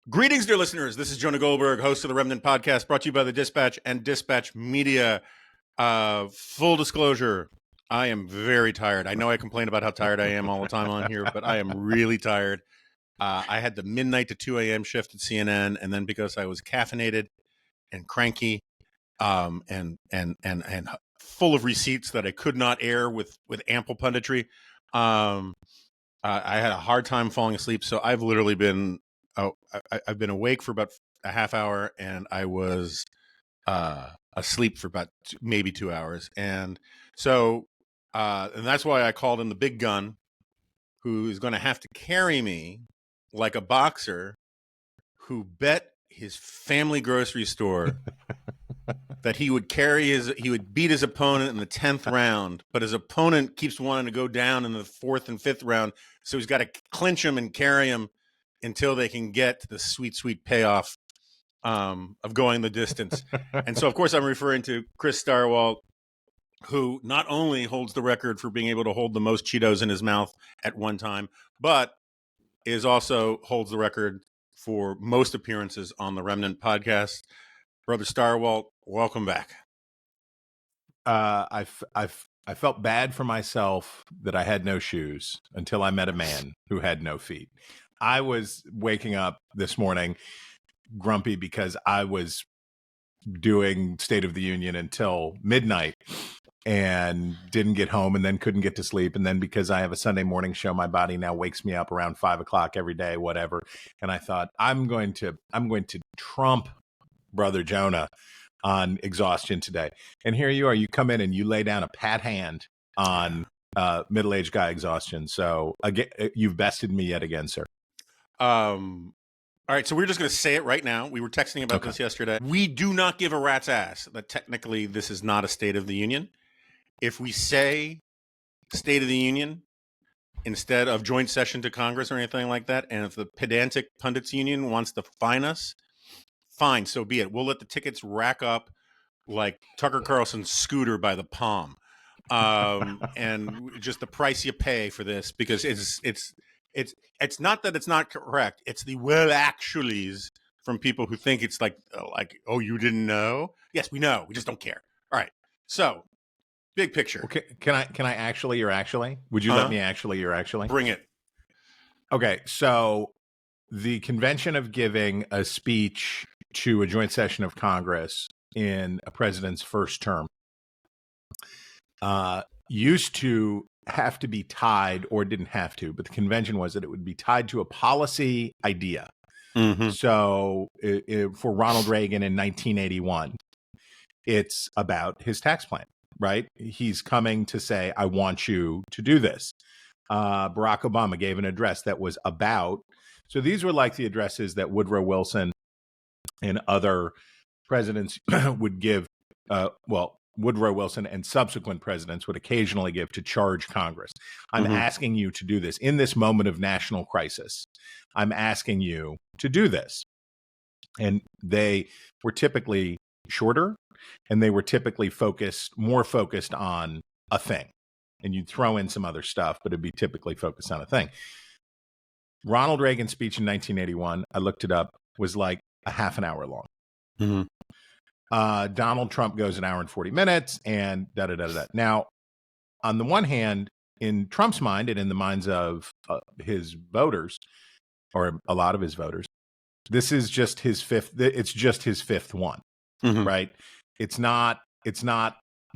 Greetings, dear listeners. This is Jonah Goldberg, host of the Remnant podcast, brought to you by the Dispatch and Dispatch Media. Full disclosure, I am very tired. I know I complain about how tired I am all the time on here, but I am really tired. I had the midnight to 2 a.m. shift at CNN, and then because I was caffeinated and cranky, and full of receipts that I could not air with ample punditry, I had a hard time falling asleep. So I've literally been I've been awake for about a half hour, and I was asleep for about maybe 2 hours. And so, and that's why I called in the big gun, who is going to have to carry me like a boxer who bet his family grocery store that he would beat his opponent in the 10th round, but his opponent keeps wanting to go down in the 4th and 5th round. So he's got to clinch him and carry him until they can get to the sweet, sweet payoff of going the distance. And so, of course, I'm referring to Chris Stirewalt, who not only holds the record for being able to hold the most Cheetos in his mouth at one time, but also holds the record for most appearances on the Remnant podcast. Brother Stirewalt, welcome back. I felt bad for myself that I had no shoes until I met a man who had no feet. I was waking up this morning grumpy because I was doing State of the Union until midnight and didn't get home, and then couldn't get to sleep. And then because I have a Sunday morning show, my body now wakes me up around 5 o'clock every day, whatever. And I thought, I'm going to trump Brother Jonah on exhaustion today. And here you are, you come in and you lay down a pat hand on middle-aged guy exhaustion. So again, you've bested me yet again, sir. All right, so we're just going to say it right now. We were texting about this yesterday. We do not give a rat's ass that technically this is not a State of the Union. If we say State of the Union instead of joint session to Congress or anything like that, and if the pedantic pundits union wants to fine us, fine, so be it. We'll let the tickets rack up like Tucker Carlson's scooter by the palm, and just the price you pay for this, because it's not that it's not correct. It's the well actuallys from people who think it's like, oh, you didn't know? Yes, we know. We just don't care. All right. So, big picture. Okay, can I actually or actually? Would you let me actually or actually? Bring it. Okay, so the convention of giving a speech to a joint session of Congress in a president's first term used to have to be tied, or didn't have to, but the convention was that it would be tied to a policy idea. Mm-hmm. So for Ronald Reagan in 1981, it's about his tax plan, right? He's coming to say, I want you to do this. Barack Obama gave an address that was about, so these were like the addresses that Woodrow Wilson and other presidents would give, Woodrow Wilson and subsequent presidents would occasionally give to charge Congress. I'm asking you to do this in this moment of national crisis. I'm asking you to do this. And they were typically shorter, and they were typically more focused on a thing. And you'd throw in some other stuff, but it'd be typically focused on a thing. Ronald Reagan's speech in 1981, I looked it up, was like a half an hour long. Mm-hmm. Donald Trump goes an hour and 40 minutes, and da-da-da-da. Now, on the one hand, in Trump's mind and in the minds of his voters, or a lot of his voters, this is just his fifth. It's just his fifth one, right? It's not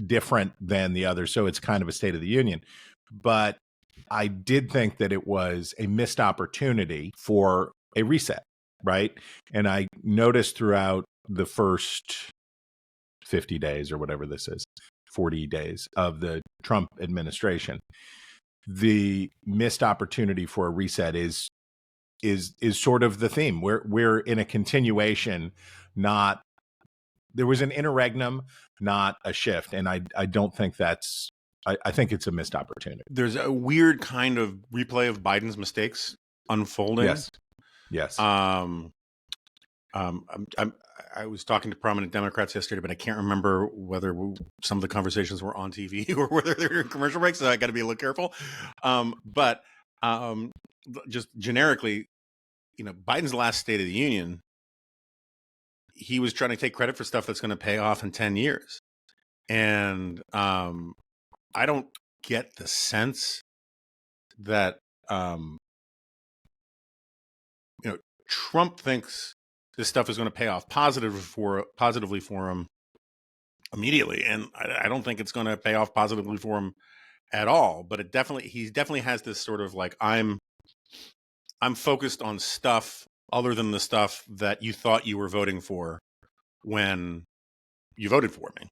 different than the others, so it's kind of a State of the Union. But I did think that it was a missed opportunity for a reset, right? And I noticed throughout the first 50 days or whatever this is, 40 days of the Trump administration, the missed opportunity for a reset is sort of the theme. We're in a continuation, not, there was an interregnum, not a shift. And I don't think that's, I think it's a missed opportunity. There's a weird kind of replay of Biden's mistakes unfolding. Yes. I was talking to prominent Democrats yesterday, but I can't remember whether some of the conversations were on TV or whether they were in commercial breaks, so I got to be a little careful. But just generically, Biden's last State of the Union, he was trying to take credit for stuff that's going to pay off in 10 years. And I don't get the sense that, Trump thinks this stuff is going to pay off positively for him immediately. And I don't think it's going to pay off positively for him at all. But he definitely has this sort of like, I'm focused on stuff other than the stuff that you thought you were voting for when you voted for me.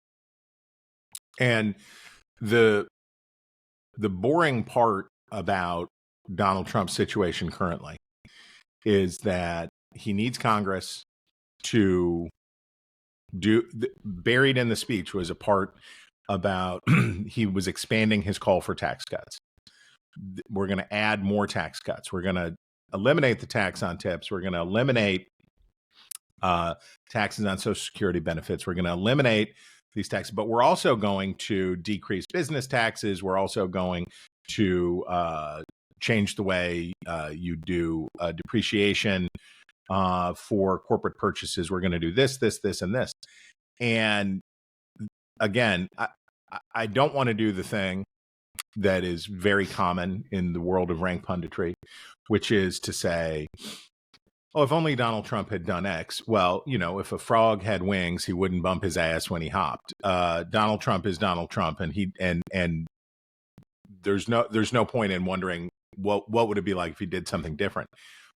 And the boring part about Donald Trump's situation currently is that he needs Congress to buried in the speech was a part about he was expanding his call for tax cuts. We're going to add more tax cuts. We're going to eliminate the tax on tips. We're going to eliminate taxes on Social Security benefits. We're going to eliminate these taxes, but we're also going to decrease business taxes. We're also going to change the way you do depreciation for corporate purchases. We're going to do this, and this. And again, I don't want to do the thing that is very common in the world of rank punditry, which is to say, oh, if only Donald Trump had done X. Well, if a frog had wings, he wouldn't bump his ass when he hopped. Donald Trump is Donald Trump, and there's no point in wondering what would it be like if he did something different.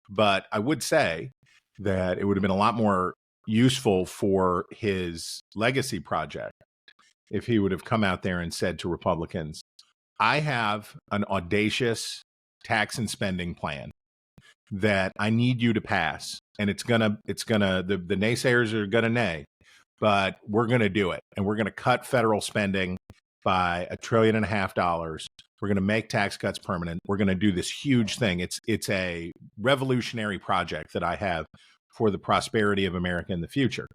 But I would say that it would have been a lot more useful for his legacy project if he would have come out there and said to Republicans, I have an audacious tax and spending plan that I need you to pass. And the naysayers are gonna nay, but we're gonna do it. And we're gonna cut federal spending by $1.5 trillion. We're going to make tax cuts permanent. We're going to do this huge thing. It's a revolutionary project that I have for the prosperity of America in the future.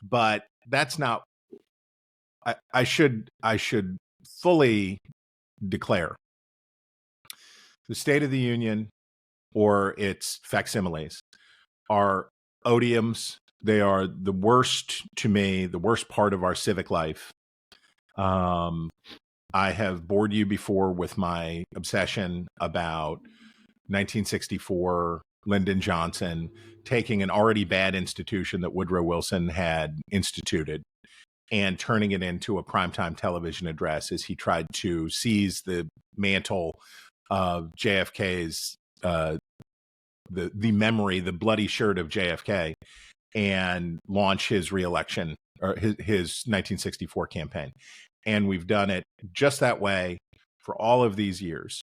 But that's not. I should fully declare the State of the Union or its facsimiles are odiums. They are the worst, to me, the worst part of our civic life. I have bored you before with my obsession about 1964, Lyndon Johnson taking an already bad institution that Woodrow Wilson had instituted and turning it into a primetime television address as he tried to seize the mantle of JFK's, the memory, the bloody shirt of JFK, and launch his reelection or his 1964 campaign. And we've done it just that way for all of these years.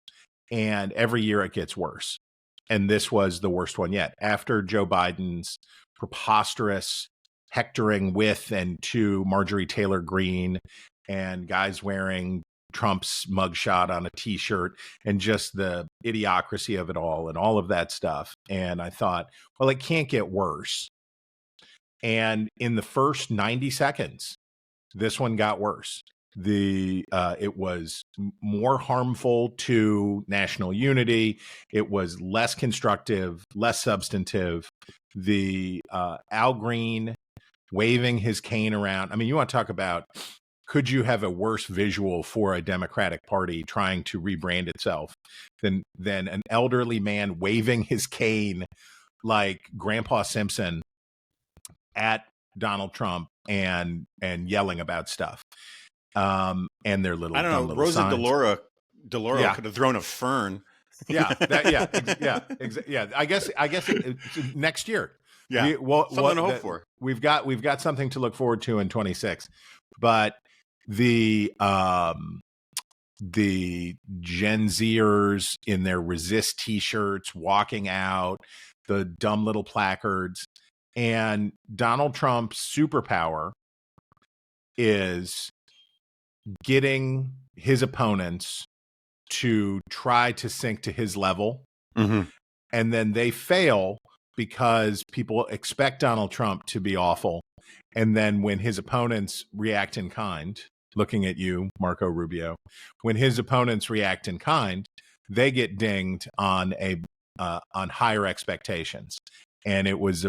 And every year it gets worse. And this was the worst one yet. After Joe Biden's preposterous hectoring with and to Marjorie Taylor Greene and guys wearing Trump's mugshot on a T-shirt and just the idiocracy of it all and all of that stuff. And I thought, well, it can't get worse. And in the first 90 seconds, this one got worse. It was more harmful to national unity. It was less constructive, less substantive. The Al Green waving his cane around. I mean, you want to talk about, could you have a worse visual for a Democratic Party trying to rebrand itself than an elderly man waving his cane like Grandpa Simpson at Donald Trump and yelling about stuff? And their little, I don't know, Rosa signs. DeLauro could have thrown a fern. Yeah. I guess it's next year. Yeah. Something to hope for. We've got something to look forward to in 26, but the Gen Zers in their resist T-shirts walking out, the dumb little placards, and Donald Trump's superpower is getting his opponents to try to sink to his level. Mm-hmm. And then they fail because people expect Donald Trump to be awful. And then when his opponents react in kind, looking at you, Marco Rubio, when his opponents react in kind, they get dinged on a higher expectations, and it was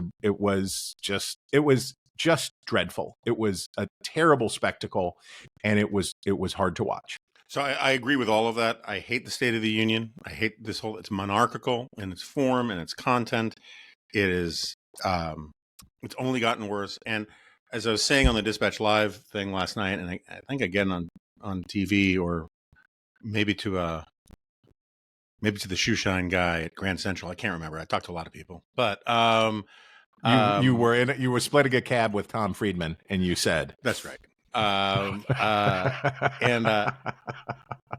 just dreadful. It was a terrible spectacle, and it was hard to watch. So I agree with all of that. I hate the State of the Union. I hate this whole, it's monarchical in its form and its content. It is, it's only gotten worse. And as I was saying on the Dispatch Live thing last night, and I think again on TV, or maybe to the shoeshine guy at Grand Central. I can't remember. I talked to a lot of people, but you were splitting a cab with Tom Friedman, and you said that's right.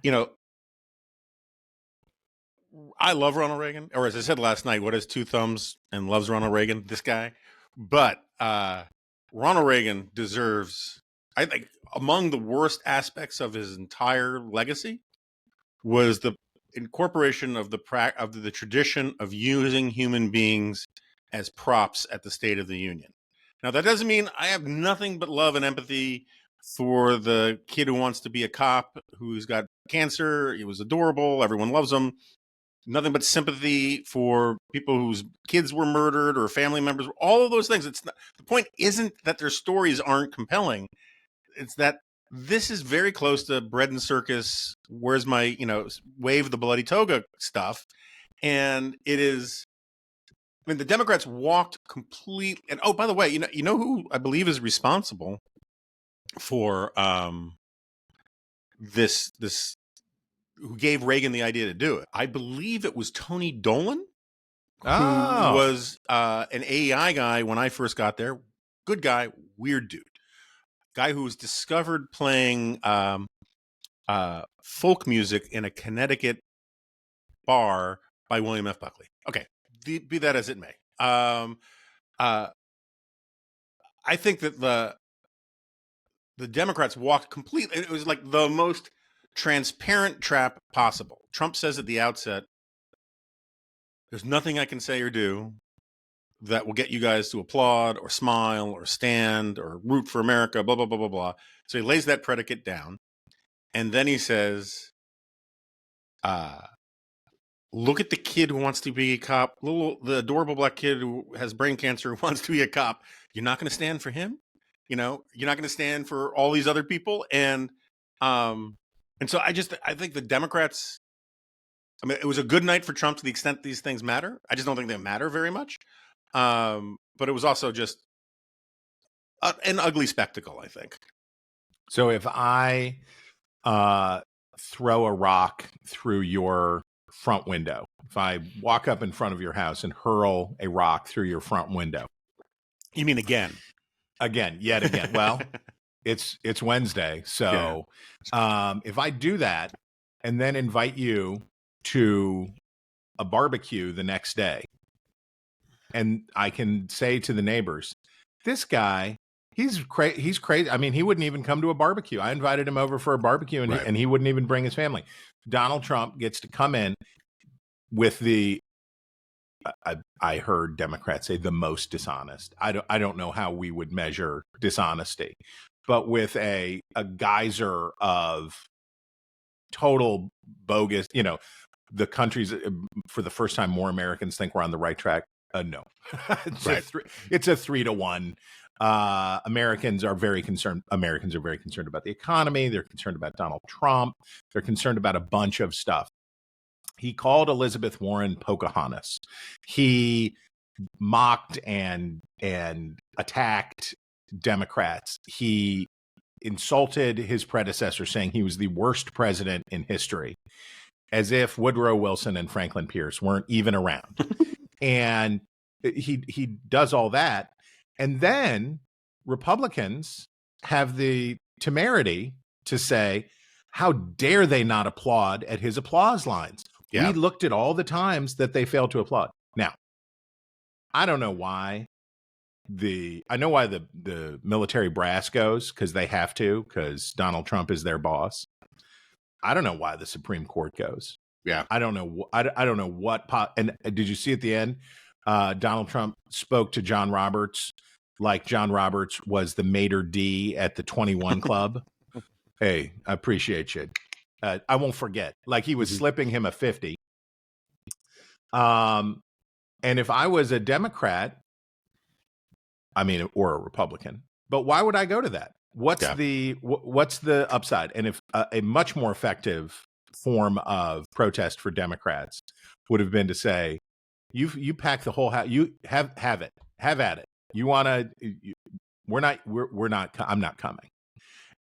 You know, I love Ronald Reagan, or as I said last night, what is two thumbs and loves Ronald Reagan? This guy. But Ronald Reagan deserves, I think, among the worst aspects of his entire legacy was the incorporation of the tradition of using human beings as props at the State of the Union. Now, that doesn't mean I have nothing but love and empathy for the kid who wants to be a cop, who's got cancer. He was adorable. Everyone loves him. Nothing but sympathy for people whose kids were murdered or family members. All of those things. It's not, the point isn't that their stories aren't compelling. It's that this is very close to bread and circus. Where's my, wave the bloody toga stuff? And it is. I mean, the Democrats walked complete. And oh, by the way, you know who I believe is responsible for this who gave Reagan the idea to do it? I believe it was Tony Dolan, who was an AEI guy when I first got there. Good guy, weird dude. Guy who was discovered playing folk music in a Connecticut bar by William F. Buckley. Okay, be that as it may. I think that the Democrats walked completely. It was like the most transparent trap possible. Trump says at the outset, there's nothing I can say or do that will get you guys to applaud or smile or stand or root for America, blah, blah, blah, blah, blah. So he lays that predicate down. And then he says, look at the kid who wants to be a cop, the adorable black kid who has brain cancer who wants to be a cop. You're not going to stand for him? You're not going to stand for all these other people? And so I think the Democrats, I mean, it was a good night for Trump to the extent these things matter. I just don't think they matter very much. But it was also just an ugly spectacle, I think. So if I throw a rock through your front window, if I walk up in front of your house and hurl a rock through your front window. You mean again? Yet again. Well, it's Wednesday. So if I do that and then invite you to a barbecue the next day, and I can say to the neighbors, this guy, he's crazy. I mean, he wouldn't even come to a barbecue. I invited him over for a barbecue, and he wouldn't even bring his family. Donald Trump gets to come in with I heard Democrats say the most dishonest. I don't know how we would measure dishonesty, but with a geyser of total bogus, the country's, for the first time, more Americans think we're on the right track. No, it's a 3-1. Americans are very concerned about the economy. They're concerned about Donald Trump. They're concerned about a bunch of stuff. He called Elizabeth Warren Pocahontas. He mocked and attacked Democrats. He insulted his predecessor, saying he was the worst president in history, as if Woodrow Wilson and Franklin Pierce weren't even around. And he does all that. And then Republicans have the temerity to say, how dare they not applaud at his applause lines? Yeah. We looked at all the times that they failed to applaud. Now, I don't know why the military brass goes, because they have to, because Donald Trump is their boss. I don't know why the Supreme Court goes. Yeah. I don't know. I don't know what. And did you see at the end? Donald Trump spoke to John Roberts like John Roberts was the maitre d' at the 21 Club. Hey, I appreciate you. I won't forget. Like he was slipping him a 50. And if I was a Democrat, I mean, or a Republican, but why would I go to that? What's the upside? And if a much more effective form of protest for Democrats would have been to say, you pack the whole house, you have at it. You want to, I'm not coming.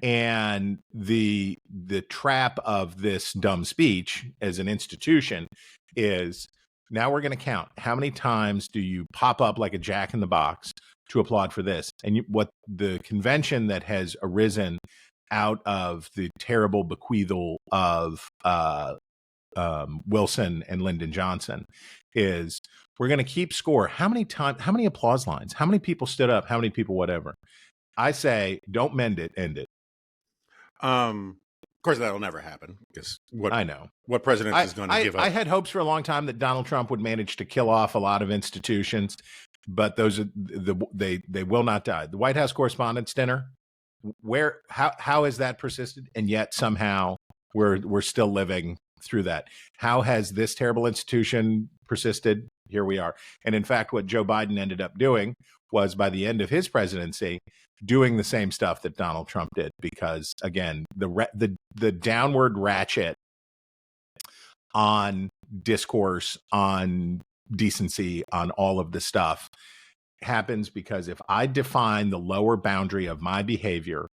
And the trap of this dumb speech as an institution is, now we're going to count. How many times do you pop up like a jack in the box to applaud for this? And what the convention that has arisen out of the terrible bequeathal of Wilson and Lyndon Johnson is, we're going to keep score. How many applause lines? How many people stood up? How many people whatever? I say, don't mend it, end it. Of course, that'll never happen, because I know what president is going to give up. I had hopes for a long time that Donald Trump would manage to kill off a lot of institutions, but those are they will not die. The White House Correspondents' Dinner, how has that persisted? And yet somehow we're still living through that. How has this terrible institution persisted? Here we are. And in fact, what Joe Biden ended up doing was, by the end of his presidency, doing the same stuff that Donald Trump did, because again, the downward ratchet on discourse, on decency, on all of the stuff happens because if I define the lower boundary of my behavior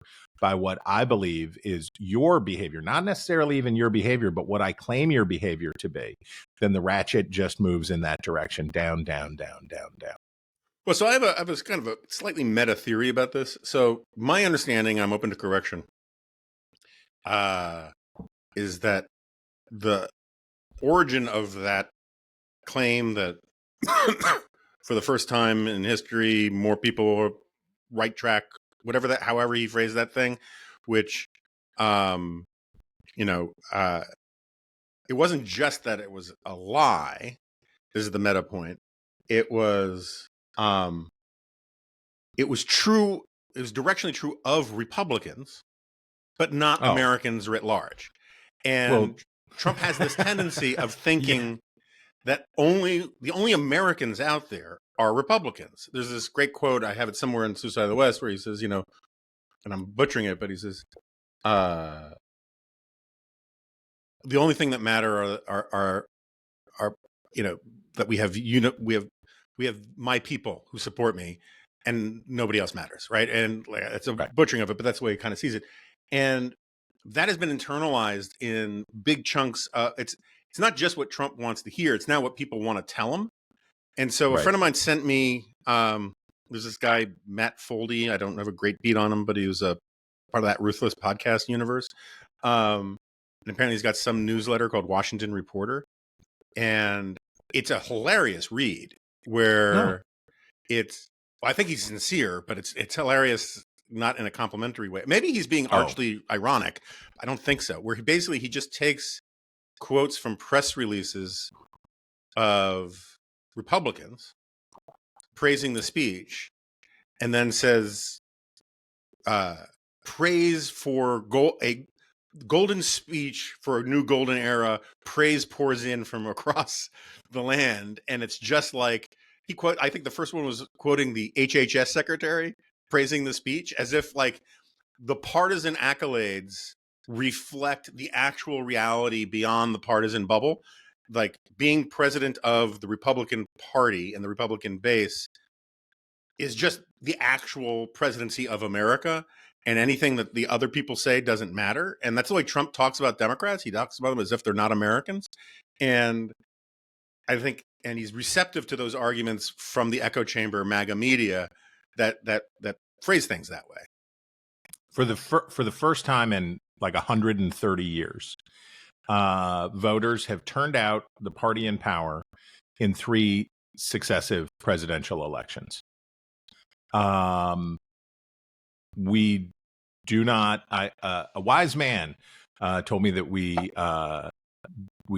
by what I believe is your behavior, not necessarily even your behavior, but what I claim your behavior to be, then the ratchet just moves in that direction, down, down, down, down, down. Well, so I have a kind of a slightly meta theory about this. So my understanding, I'm open to correction, is that the origin of that claim that for the first time in history, more people are right track, however he phrased that thing, which, it wasn't just that it was a lie. This is the meta point. It was true. It was directionally true of Republicans, but not Americans writ large. And Trump has this tendency of thinking that the only Americans out there are Republicans. There's this great quote, I have it somewhere in Suicide of the West, where he says, and I'm butchering it, but he says, the only thing that matter are that we have my people who support me, and nobody else matters, right? And it's a butchering of it, but that's the way he kind of sees it. And that has been internalized in big chunks. It's not just what Trump wants to hear; it's now what people want to tell him. And so a friend of mine sent me. There's this guy Matt Foldy. I don't have a great beat on him, but he was a part of that Ruthless podcast universe. And apparently, he's got some newsletter called Washington Reporter, and it's a hilarious read. Where I think he's sincere, but it's hilarious, not in a complimentary way. Maybe he's being archly ironic. I don't think so. Where he just takes quotes from press releases of Republicans praising the speech, and then says, praise for a golden speech for a new golden era, praise pours in from across the land. And it's just like, I think the first one was quoting the HHS secretary praising the speech, as if like the partisan accolades reflect the actual reality beyond the partisan bubble. Like, being president of the Republican Party and the Republican base is just the actual presidency of America, and anything that the other people say doesn't matter. And that's the way Trump talks about Democrats. He talks about them as if they're not Americans. And I think, and he's receptive to those arguments from the echo chamber MAGA media that phrase things that way. For the first time in like 130 years, voters have turned out the party in power in 3 successive presidential elections. We do not. A wise man told me that we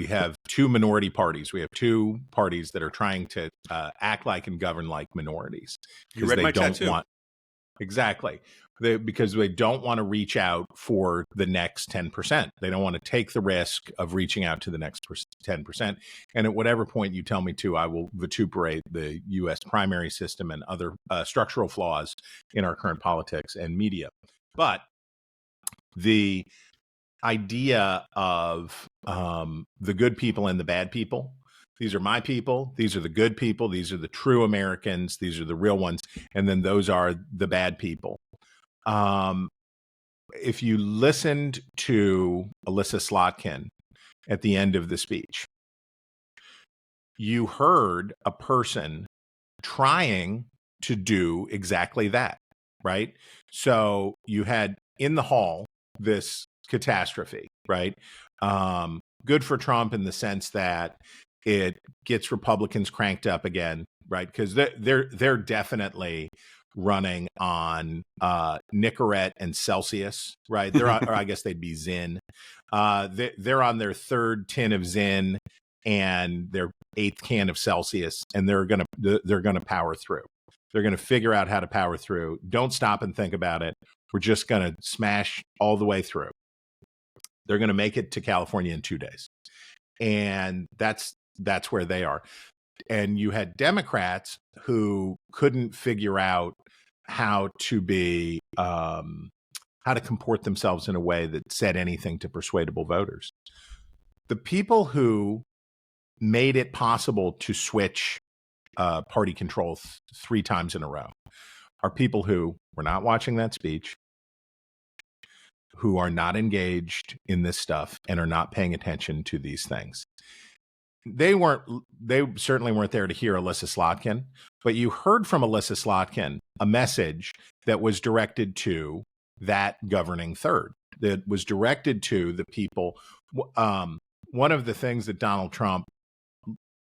have 2 minority parties. We have 2 parties that are trying to act like and govern like minorities. You read my tattoo. Exactly. Because they don't want to reach out for the next 10%. They don't want to take the risk of reaching out to the next 10%. And at whatever point you tell me to, I will vituperate the U.S. primary system and other structural flaws in our current politics and media. But the idea of the good people and the bad people, these are my people, these are the good people, these are the true Americans, these are the real ones, and then those are the bad people. If you listened to Alyssa Slotkin at the end of the speech, you heard a person trying to do exactly that, right? So you had in the hall this catastrophe, right? Good for Trump in the sense that it gets Republicans cranked up again, right? Because they're definitely running on Nicorette and Celsius, right? They're on, or I guess they'd be Zin. They're on their third tin of Zin and their eighth can of Celsius, and they're gonna power through. They're gonna figure out how to power through. Don't stop and think about it. We're just gonna smash all the way through. They're gonna make it to California in 2 days, and that's where they are. And you had Democrats who couldn't figure out how to be how to comport themselves in a way that said anything to persuadable voters. The people who made it possible to switch party control 3 times in a row are people who were not watching that speech, who are not engaged in this stuff and are not paying attention to these things. They certainly weren't there to hear Alyssa Slotkin, but you heard from Alyssa Slotkin a message that was directed to that governing third, that was directed to the people. One of the things that Donald Trump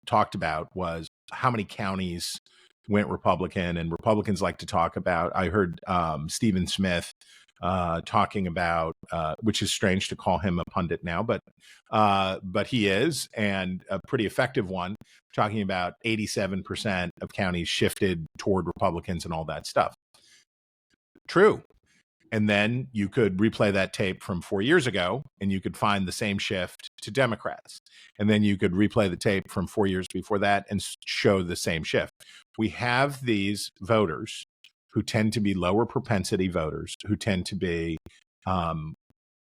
talked about was how many counties went Republican, and Republicans like to talk about. I heard Stephen Smith talking about, which is strange to call him a pundit now, but he is, and a pretty effective one, talking about 87% of counties shifted toward Republicans and all that stuff. True. And then you could replay that tape from 4 years ago, and you could find the same shift to Democrats. And then you could replay the tape from 4 years before that and show the same shift. We have these voters who tend to be lower propensity voters, who tend to be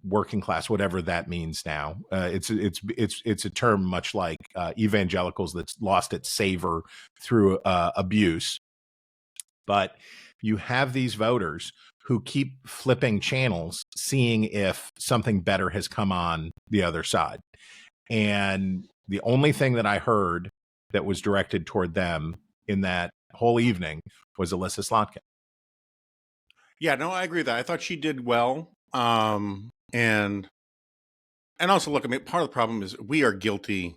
working class, whatever that means now. It's a term much like evangelicals that's lost its savor through abuse. But you have these voters who keep flipping channels, seeing if something better has come on the other side. And the only thing that I heard that was directed toward them in that whole evening was Alyssa Slotkin. Yeah, no, I agree with that. I thought she did well. And also, look, I mean, part of the problem is we are guilty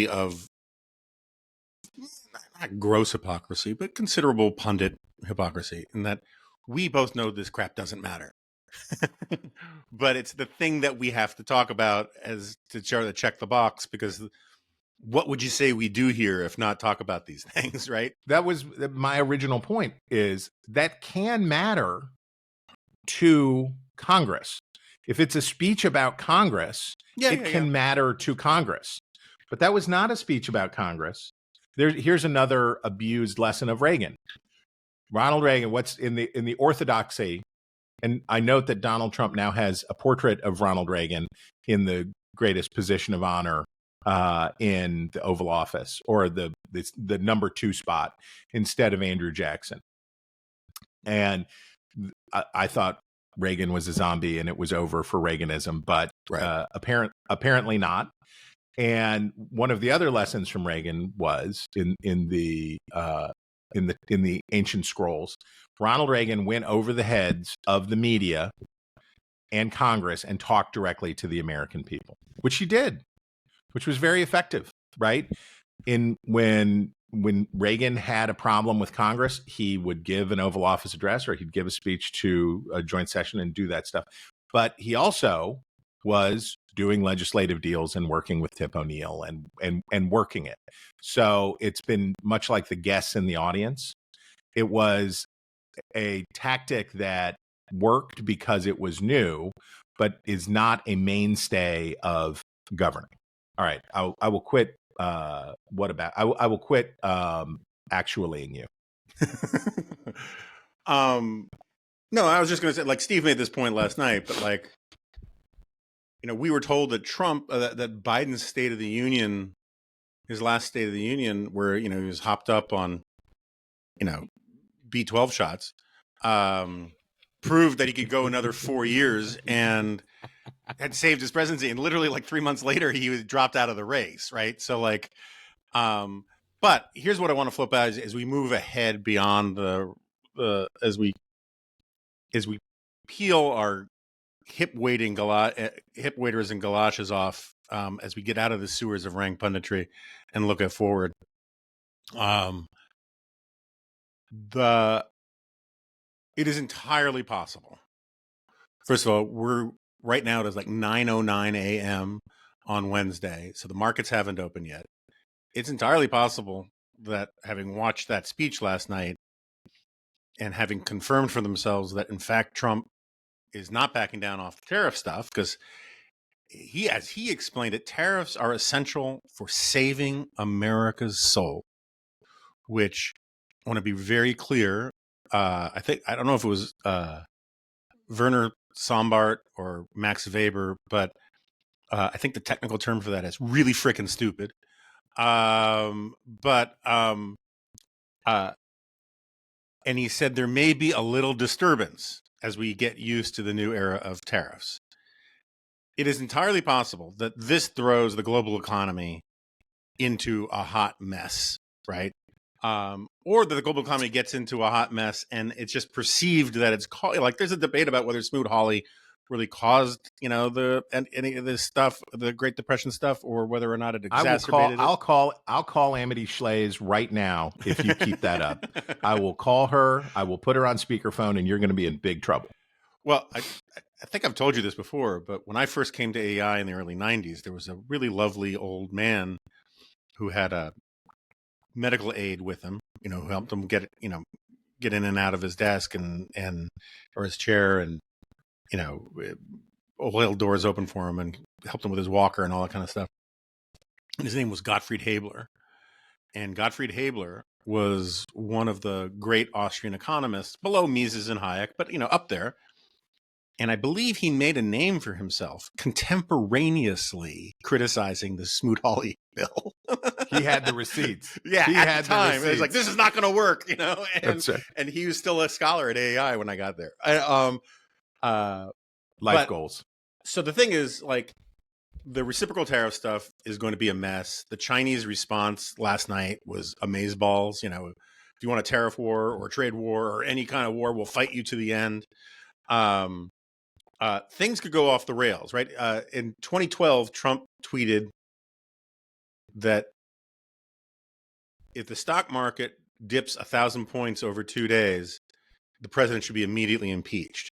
of not gross hypocrisy, but considerable pundit hypocrisy, in that we both know this crap doesn't matter. But it's the thing that we have to talk about as to try to check the box, because what would you say we do here if not talk about these things, right? That was my original point, is that can matter to Congress. If it's a speech about Congress, it can matter to Congress. But that was not a speech about Congress. Here's another abused lesson of Reagan. Ronald Reagan, what's in the orthodoxy, and I note that Donald Trump now has a portrait of Ronald Reagan in the greatest position of honor in the Oval Office, or the number 2 spot, instead of Andrew Jackson. And I thought Reagan was a zombie and it was over for Reaganism, but right. Apparently not. And one of the other lessons from Reagan was in the ancient scrolls, Ronald Reagan went over the heads of the media and Congress and talked directly to the American people, which he did, which was very effective, right? When Reagan had a problem with Congress, he would give an Oval Office address, or he'd give a speech to a joint session and do that stuff. But he also was doing legislative deals and working with Tip O'Neill and working it. So it's been much like the guests in the audience. It was a tactic that worked because it was new, but is not a mainstay of governing. All right, I will quit. What about? I will quit actuallying you. No, I was just going to say, like, Steve made this point last night, but like, we were told that Trump, that Biden's State of the Union, his last State of the Union, where he was hopped up on, B12 shots, proved that he could go another 4 years and had saved his presidency. And literally, like 3 months later, he was dropped out of the race, right? So, like, but here's what I want to flip out as we move ahead beyond as we peel our hip waders and galoshes off as we get out of the sewers of rank punditry and look at forward. It is entirely possible. First of all, right now it is like 9:09 a.m. on Wednesday, so the markets haven't opened yet. It's entirely possible that, having watched that speech last night and having confirmed for themselves that in fact Trump is not backing down off the tariff stuff, because as he explained it, tariffs are essential for saving America's soul, which I want to be very clear. I don't know if it was Werner Sombart or Max Weber, but I think the technical term for that is really freaking stupid. And he said there may be a little disturbance as we get used to the new era of tariffs. It is entirely possible that this throws the global economy into a hot mess, right? Or that the global economy gets into a hot mess and it's just perceived that it's like there's a debate about whether Smoot-Hawley really caused, any of this stuff, the Great Depression stuff, or whether or not it exacerbated it. I'll call Amity Schlaze right now if you keep that up. I will call her. I will put her on speakerphone, and you're going to be in big trouble. Well, I think I've told you this before, but when I first came to AI in the early 90s, there was a really lovely old man who had a medical aide with him, who helped him get in and out of his desk or his chair, and oiled doors open for him and helped him with his walker and all that kind of stuff. And his name was Gottfried Haebler. And Gottfried Haebler was one of the great Austrian economists, below Mises and Hayek, but up there. And I believe he made a name for himself contemporaneously criticizing the Smoot-Hawley bill. He had the receipts. Yeah, he at the time. It was like, this is not going to work, And, That's right. And he was still a scholar at AI when I got there. Life goals. So the thing is, like, the reciprocal tariff stuff is going to be a mess. The Chinese response last night was amazeballs. If you want a tariff war or a trade war or any kind of war, we'll fight you to the end. Things could go off the rails, right? In 2012, Trump tweeted that if the stock market dips 1,000 points over 2 days, the president should be immediately impeached.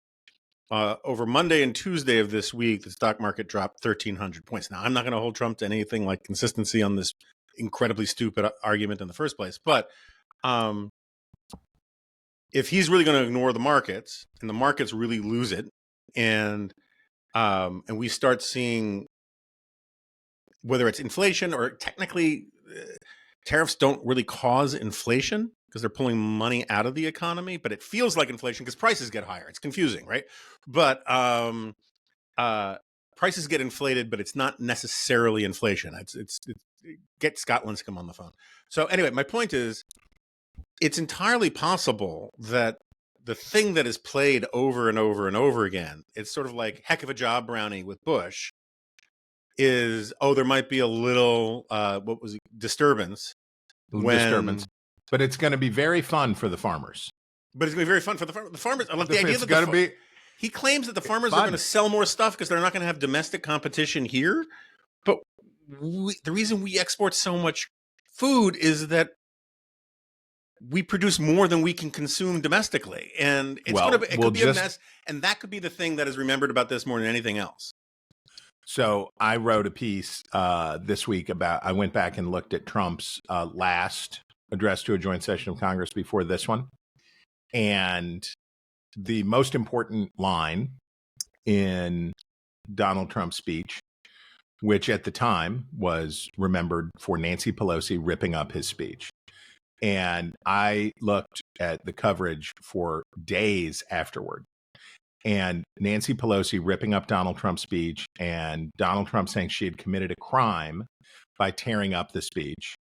Over Monday and Tuesday of this week, the stock market dropped 1,300 points. Now, I'm not going to hold Trump to anything like consistency on this incredibly stupid argument in the first place. But if he's really going to ignore the markets and the markets really lose it, and we start seeing whether it's inflation or technically tariffs don't really cause inflation because they're pulling money out of the economy, but it feels like inflation because prices get higher. It's confusing, right? But prices get inflated, but it's not necessarily inflation. It's get Scott Linscomb on the phone. So anyway, my point is, it's entirely possible that the thing that is played over and over and over again, it's sort of like heck of a job, Brownie, with Bush, is, there might be a little, disturbance. But it's going to be very fun for the farmers. But it's going to be very fun for the farmers. The farmers, I like the idea that he claims that the farmers are going to sell more stuff because they're not going to have domestic competition here. But the reason we export so much food is that we produce more than we can consume domestically. And it's it could be a mess. And that could be the thing that is remembered about this more than anything else. So I wrote a piece this week I went back and looked at Trump's last address to a joint session of Congress before this one. And the most important line in Donald Trump's speech, which at the time was remembered for Nancy Pelosi ripping up his speech. And I looked at the coverage for days afterward. And Nancy Pelosi ripping up Donald Trump's speech, and Donald Trump saying she had committed a crime by tearing up the speech,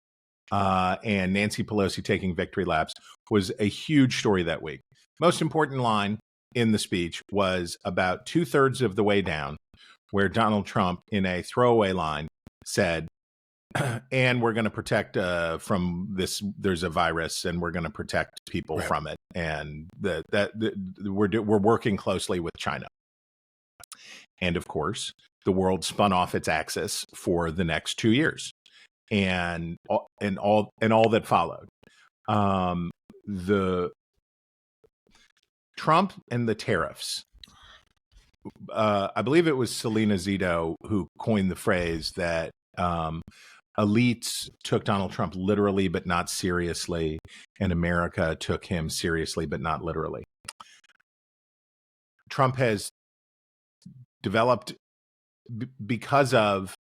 and Nancy Pelosi taking victory laps was a huge story that week. Most important line in the speech was about 2/3 of the way down, where Donald Trump, in a throwaway line, said, and we're going to protect from this. There's a virus, and we're going to protect people from it. And we're working closely with China. And of course, the world spun off its axis for the next 2 years, and all that followed. The Trump and the tariffs. I believe it was Selena Zito who coined the phrase that elites took Donald Trump literally but not seriously, and America took him seriously but not literally. Trump has developed, because of,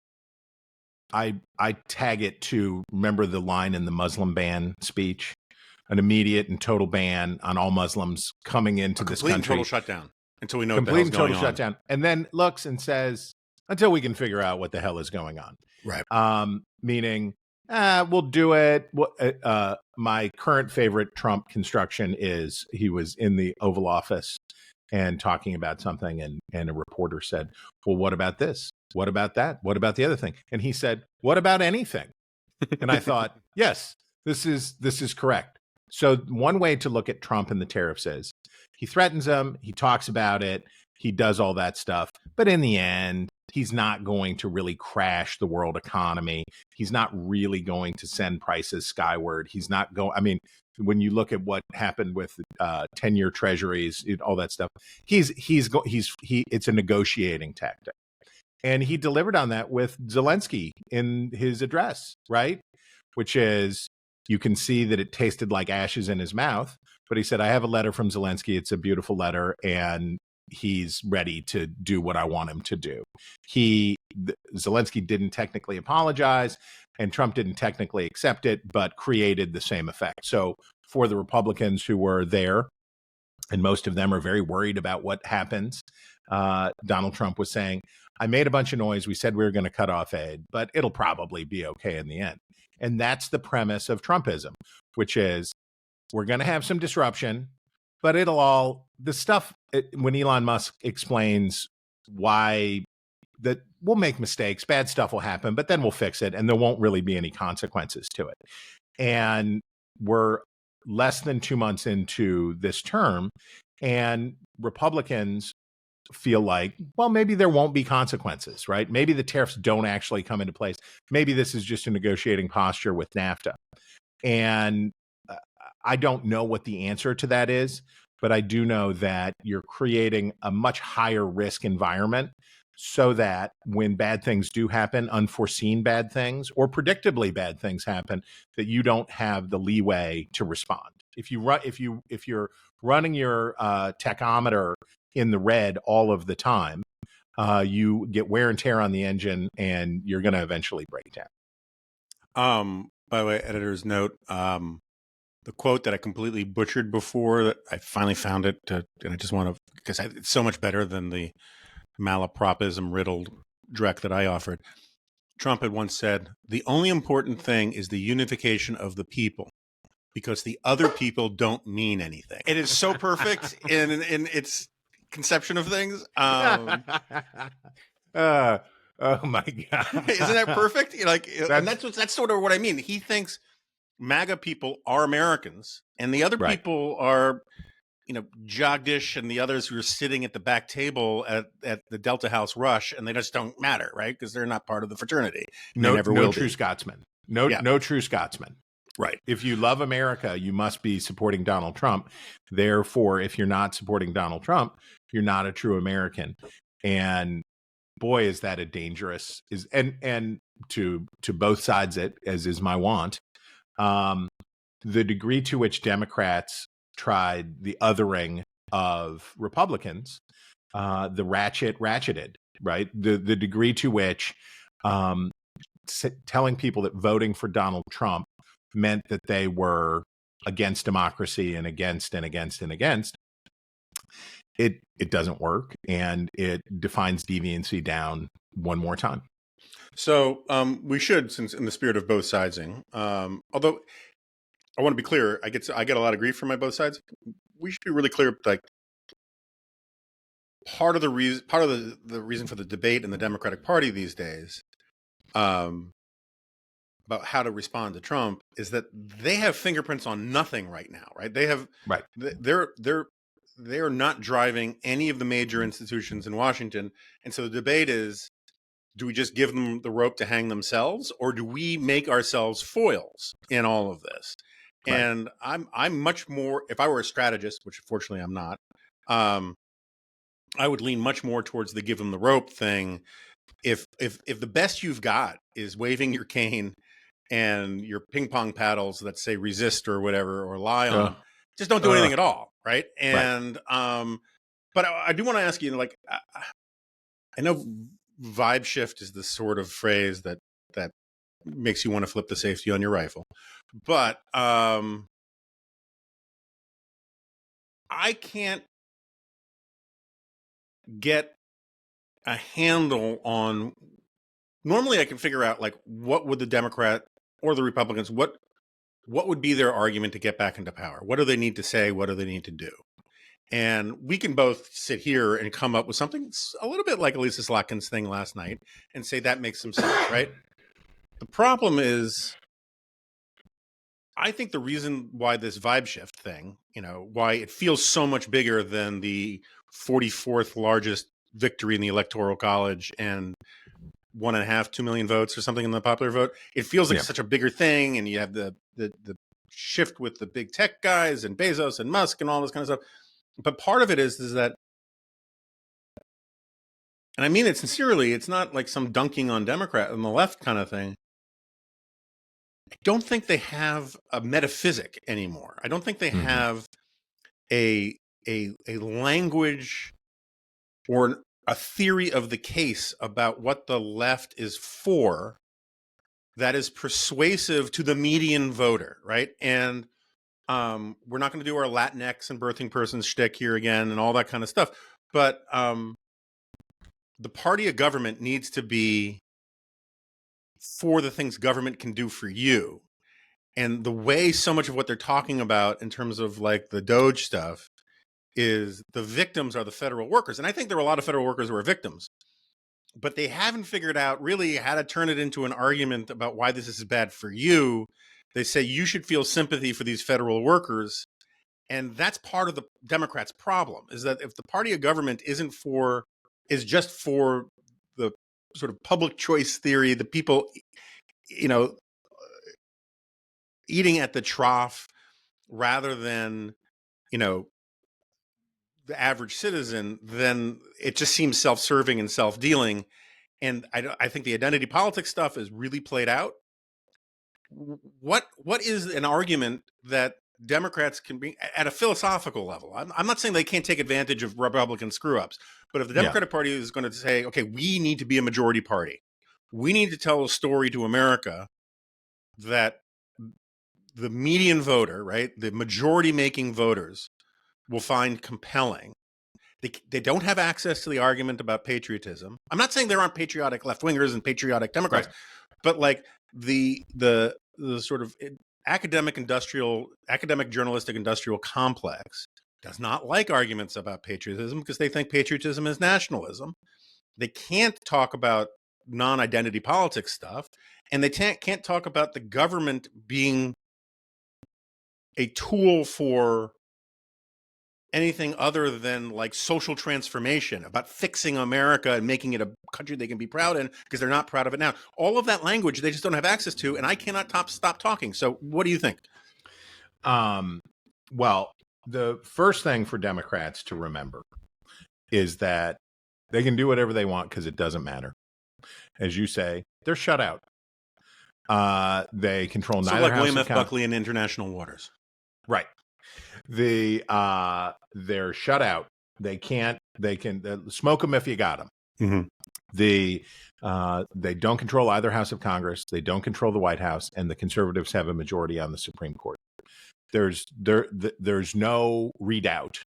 I tag it to, remember the line in the Muslim ban speech? An immediate and total ban on all Muslims coming into this country. Complete and total shutdown until we know what the Complete hell's and going total on. shutdown. And then looks and says, until we can figure out what the hell is going on. Right. Meaning, we'll do it. My current favorite Trump construction is he was in the Oval Office and talking about something, and a reporter said, well, what about this? What about that? What about the other thing? And he said, what about anything? And I thought, yes, this is correct. So one way to look at Trump and the tariffs is he threatens them, he talks about it, he does all that stuff, but in the end, he's not going to really crash the world economy. He's not really going to send prices skyward. He's not going, I mean, when you look at what happened with 10-year treasuries, all that stuff, it's a negotiating tactic. And he delivered on that with Zelensky in his address, right? Which is, you can see that it tasted like ashes in his mouth, but he said, I have a letter from Zelensky. It's a beautiful letter, and he's ready to do what I want him to do. Zelensky didn't technically apologize, and Trump didn't technically accept it, but created the same effect. So for the Republicans who were there, and most of them are very worried about what happens, Donald Trump was saying, I made a bunch of noise. We said we were going to cut off aid, but it'll probably be okay in the end. And that's the premise of Trumpism, which is we're going to have some disruption, but when Elon Musk explains why that we'll make mistakes, bad stuff will happen, but then we'll fix it and there won't really be any consequences to it. And we're less than 2 months into this term, and Republicans feel like, well, maybe there won't be consequences, right? Maybe the tariffs don't actually come into place. Maybe this is just a negotiating posture with NAFTA. And I don't know what the answer to that is, but I do know that you're creating a much higher risk environment so that when bad things do happen, unforeseen bad things or predictably bad things happen, that you don't have the leeway to respond. If you're running your tachometer in the red all of the time, you get wear and tear on the engine, and you're going to eventually break down. By the way, editor's note, the quote that I completely butchered before, that I finally found it, and I just want to, because it's so much better than the malapropism riddled dreck that I offered. Trump had once said, the only important thing is the unification of the people, because the other people don't mean anything. It is so perfect in its conception of things. Oh my God. Isn't that perfect? And that's sort of what I mean. He thinks MAGA people are Americans, and the other people are, Jagdish and the others who are sitting at the back table at the Delta House Rush, and they just don't matter, right? Because they're not part of the fraternity. No true Scotsman. No true Scotsman. Right. If you love America, you must be supporting Donald Trump. Therefore, if you're not supporting Donald Trump, you're not a true American. And boy, is that a dangerous and to both sides, as is my want. The degree to which Democrats tried the othering of Republicans, the ratcheted, right? The degree to which telling people that voting for Donald Trump meant that they were against democracy and against it doesn't work, and it defines deviancy down one more time. So we should, since in the spirit of both sidesing, although I want to be clear, I get a lot of grief from my both sides. We should be really clear, like part of the reason for the debate in the Democratic Party these days about how to respond to Trump is that they have fingerprints on nothing right now, right? They have they're not driving any of the major institutions in Washington, and so the debate is: do we just give them the rope to hang themselves, or do we make ourselves foils in all of this? Right. And I'm much more, if I were a strategist, which fortunately I'm not, I would lean much more towards the give them the rope thing. If the best you've got is waving your cane and your ping pong paddles that say resist or whatever or lie on them, just don't do anything at all, right? And but I do want to ask you, like, I know vibe shift is the sort of phrase that makes you want to flip the safety on your rifle, but I can't get a handle on. Normally I can figure out, like, what would the Democrat or the Republicans, what would be their argument to get back into power? What do they need to say? What do they need to do? And we can both sit here and come up with something a little bit like Elisa Slotkin's thing last night and say that makes some sense, right? The problem is, I think the reason why this vibe shift thing, why it feels so much bigger than the 44th largest victory in the Electoral College and 2 million votes or something in the popular vote, it feels like such a bigger thing. And you have the shift with the big tech guys and Bezos and Musk and all this kind of stuff. But part of it is that, and I mean it sincerely, it's not like some dunking on Democrat on the left kind of thing. I don't think they have a metaphysic anymore. I don't think they have a language or a theory of the case about what the left is for that is persuasive to the median voter, right? And we're not going to do our Latinx and birthing person shtick here again and all that kind of stuff. But the party of government needs to be for the things government can do for you. And the way so much of what they're talking about in terms of like the Doge stuff is the victims are the federal workers. And I think there are a lot of federal workers who are victims, but they haven't figured out really how to turn it into an argument about why this is bad for you. They say you should feel sympathy for these federal workers. And that's part of the Democrats' problem, is that if the party of government is just for the sort of public choice theory, the people, eating at the trough rather than, the average citizen, then it just seems self-serving and self-dealing. And I think the identity politics stuff is really played out. What is an argument that Democrats can bring at a philosophical level? I'm not saying they can't take advantage of Republican screw-ups, but if the Democratic Party is going to say, okay, we need to be a majority party, we need to tell a story to America that the median voter, right, the majority-making voters will find compelling. They don't have access to the argument about patriotism. I'm not saying there aren't patriotic left-wingers and patriotic Democrats, but like the sort of academic journalistic industrial complex does not like arguments about patriotism because they think patriotism is nationalism. They can't talk about non-identity politics stuff, and they can't talk about the government being a tool for anything other than like social transformation, about fixing America and making it a country they can be proud in, because they're not proud of it now. All of that language they just don't have access to, and I cannot stop talking. So what do you think? Well, the first thing for Democrats to remember is that they can do whatever they want because it doesn't matter. As you say, they're shut out. They control neither like house William of F. Buckley in international waters. Right. They're shut out. They can smoke them if you got them. Mm-hmm. They don't control either house of Congress. They don't control the White House, and the conservatives have a majority on the Supreme Court. There's no redoubt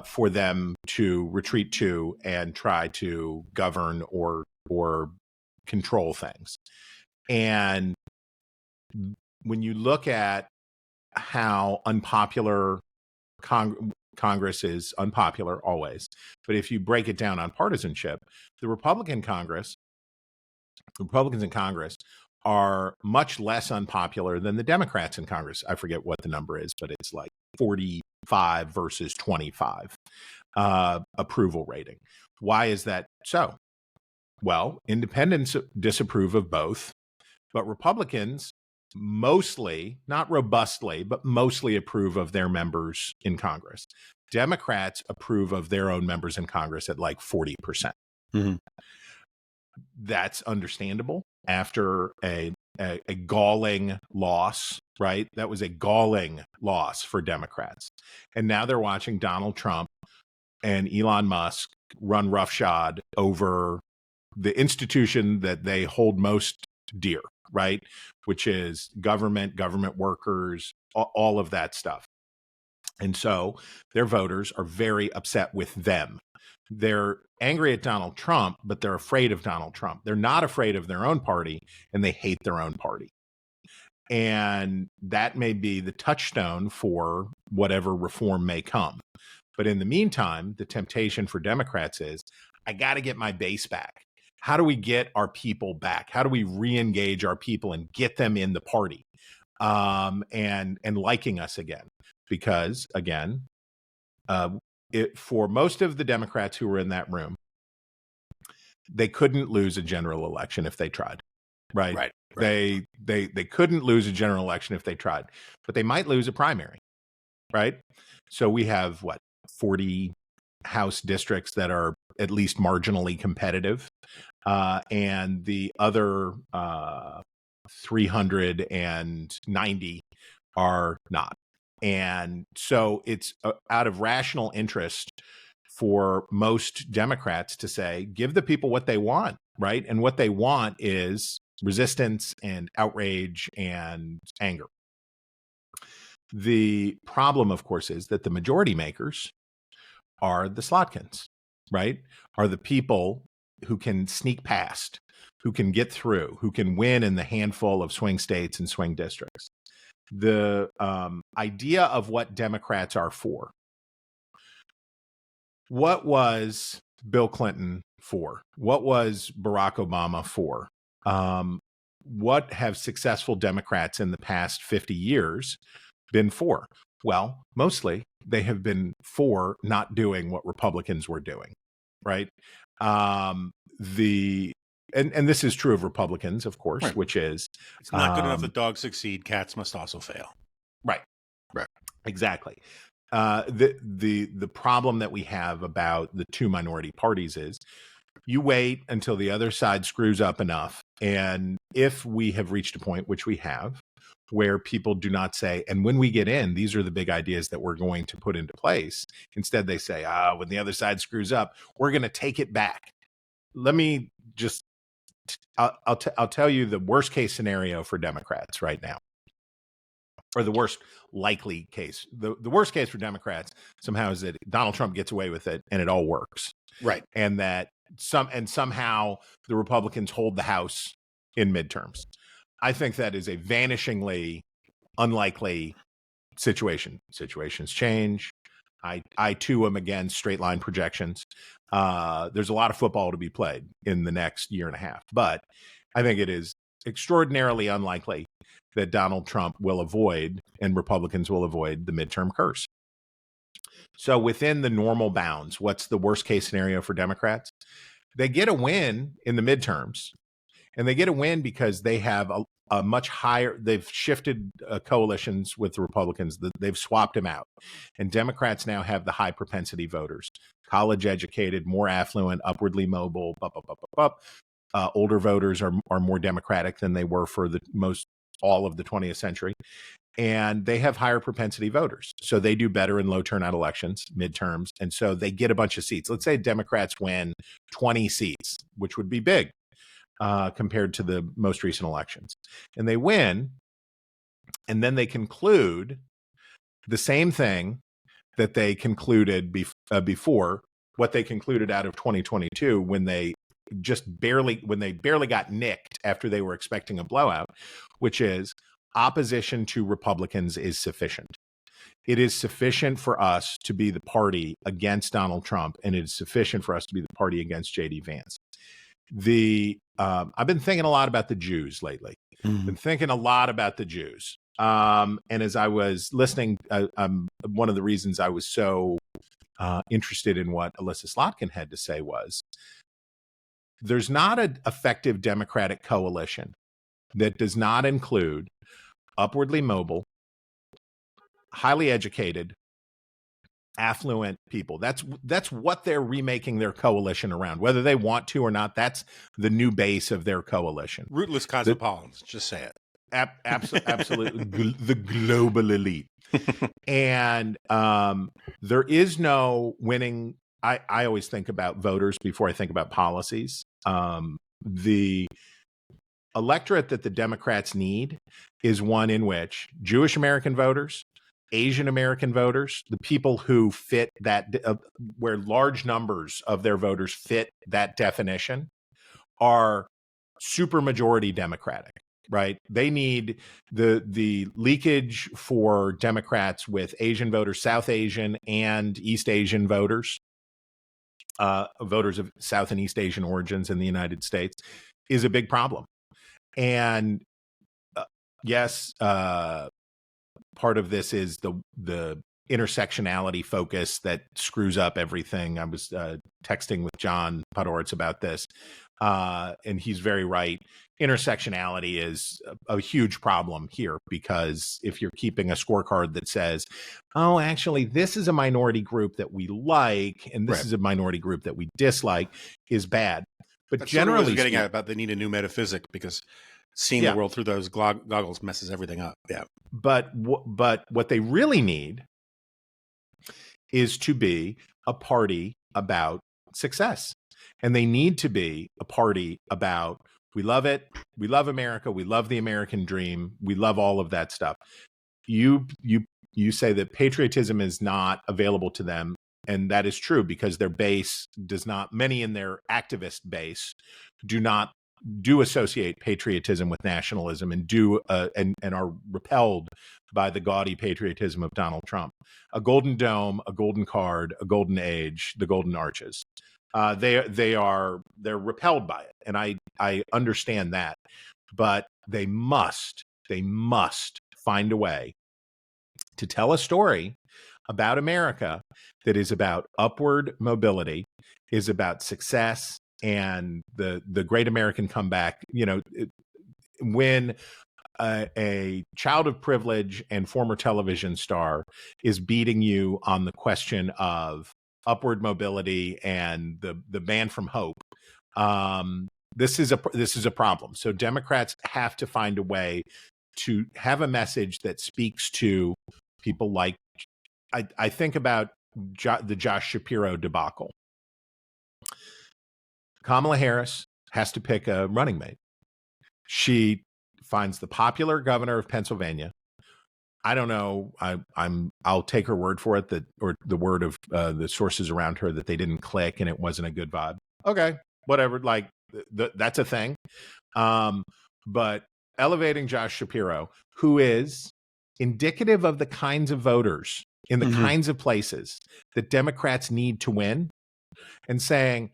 for them to retreat to and try to govern or control things. And when you look at how unpopular Congress is, unpopular always, but if you break it down on partisanship, the Republicans in Congress are much less unpopular than the Democrats in Congress. I forget what the number is, but it's like 45 versus 25 approval rating. Why is that so? Well, independents disapprove of both, but Republicans mostly, not robustly, but mostly approve of their members in Congress. Democrats approve of their own members in Congress at like 40%. Mm-hmm. That's understandable after a galling loss, right? That was a galling loss for Democrats. And now they're watching Donald Trump and Elon Musk run roughshod over the institution that they hold most dear, right? Which is government workers, all of that stuff. And so their voters are very upset with them. They're angry at Donald Trump, but they're afraid of Donald Trump. They're not afraid of their own party, and they hate their own party. And that may be the touchstone for whatever reform may come. But in the meantime, the temptation for Democrats is, I got to get my base back. How do we get our people back? How do we re-engage our people and get them in the party and liking us again? Because, again, for most of the Democrats who were in that room, they couldn't lose a general election if they tried, right? They couldn't lose a general election if they tried, but they might lose a primary, right? So we have, 40 House districts that are at least marginally competitive, and the other 390 are not. And so it's out of rational interest for most Democrats to say, give the people what they want, right? And what they want is resistance and outrage and anger. The problem, of course, is that the majority makers are the Slotkins, right? Are the people who can sneak past, who can get through, who can win in the handful of swing states and swing districts. The idea of what Democrats are for. What was Bill Clinton for? What was Barack Obama for? What have successful Democrats in the past 50 years been for? Well, mostly they have been for not doing what Republicans were doing, right? And this is true of Republicans, of course, right. Which is it's not good enough that dogs succeed; cats must also fail. Right. Exactly. The problem that we have about the two minority parties is you wait until the other side screws up enough, and if we have reached a point, which we have, where people do not say, and when we get in, these are the big ideas that we're going to put into place. Instead, they say, when the other side screws up, we're going to take it back. Let me just, I'll tell you the worst case scenario for Democrats right now, or the worst likely case. The worst case for Democrats somehow is that Donald Trump gets away with it and it all works. Right. And that somehow the Republicans hold the House in midterms. I think that is a vanishingly unlikely situation. Situations change. I too am against straight line projections. There's a lot of football to be played in the next year and a half, but I think it is extraordinarily unlikely that Donald Trump will avoid and Republicans will avoid the midterm curse. So within the normal bounds, what's the worst case scenario for Democrats? They get a win in the midterms. And they get a win because they have a much higher, they've shifted coalitions with the Republicans. They've swapped them out. And Democrats now have the high propensity voters, college educated, more affluent, upwardly mobile, older voters are more Democratic than they were for all of the 20th century. and they have higher propensity voters. So they do better in low turnout elections, midterms. And so they get a bunch of seats. Let's say Democrats win 20 seats, which would be big compared to the most recent elections. And they win, and then they conclude the same thing that they concluded before, what they concluded out of 2022 when they barely got nicked after they were expecting a blowout, which is opposition to Republicans is sufficient. It is sufficient for us to be the party against Donald Trump, and it is sufficient for us to be the party against J.D. Vance. I've been thinking a lot about the Jews lately. Been thinking a lot about the Jews. And as I was listening, one of the reasons I was so interested in what Alyssa Slotkin had to say was, there's not an effective Democratic coalition that does not include upwardly mobile, highly educated, affluent people. That's what they're remaking their coalition around, whether they want to or not. That's the new base of their coalition. Rootless cosmopolitans, just say it. Absolutely, the global elite. And there is no winning. I always think about voters before I think about policies. The electorate that the Democrats need is one in which Jewish American voters, Asian American voters, the people who fit that, where large numbers of their voters fit that definition, are supermajority Democratic. Right. They need the leakage for Democrats with Asian voters, South Asian and East Asian voters, voters of South and East Asian origins in the United States, is a big problem. And yes, part of this is the intersectionality focus that screws up everything. I was texting with John Podhoretz about this, and he's very right. Intersectionality is a huge problem here, because if you're keeping a scorecard that says, oh, actually, this is a minority group that we like, and this is a minority group that we dislike, is bad. But that's generally, sort of what I was getting at about they need a new metaphysic, because seeing the world through those goggles messes everything up. Yeah. But what they really need is to be a party about success. And they need to be a party about, we love it, we love America, we love the American dream, we love all of that stuff. You say that patriotism is not available to them, and that is true, because their base does not, many in their activist base do associate patriotism with nationalism, and and are repelled by the gaudy patriotism of Donald Trump. A golden dome, a golden card, a golden age, the golden arches. They're repelled by it, and I understand that, but they must find a way to tell a story about America that is about upward mobility, is about success, and the great American comeback. When a child of privilege and former television star is beating you on the question of upward mobility and the man from hope, this is a problem. So Democrats have to find a way to have a message that speaks to people like, I think about the Josh Shapiro debacle. Kamala Harris has to pick a running mate. She finds the popular governor of Pennsylvania. I don't know. I'll take her word for it, or the word of the sources around her, that they didn't click and it wasn't a good vibe. Okay, whatever. Like that's a thing. But elevating Josh Shapiro, who is indicative of the kinds of voters in the kinds of places that Democrats need to win, and saying,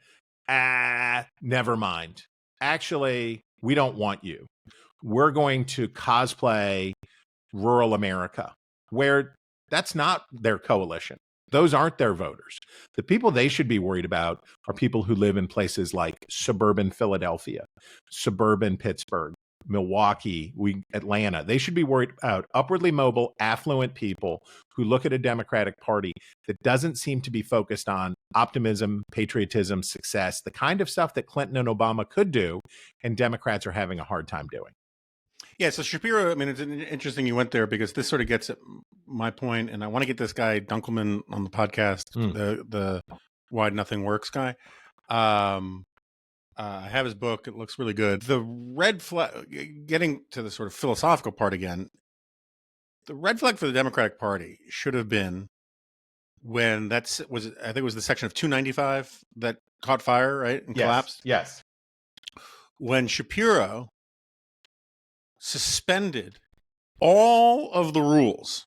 never mind. Actually, we don't want you. We're going to cosplay rural America, where that's not their coalition. Those aren't their voters. The people they should be worried about are people who live in places like suburban Philadelphia, suburban Pittsburgh, Milwaukee, Atlanta. They should be worried about upwardly mobile, affluent people who look at a Democratic Party that doesn't seem to be focused on optimism, patriotism, success, the kind of stuff that Clinton and Obama could do, and Democrats are having a hard time doing. Yeah, so Shapiro, I mean, it's interesting you went there because this sort of gets at my point, and I want to get this guy Dunkelman on the podcast, the Why Nothing Works guy. I have his book. It looks really good. The red flag, getting to the sort of philosophical part again, the red flag for the Democratic Party should have been when I think it was the section of 295 that caught fire, right, and collapsed. Yes. When Shapiro suspended all of the rules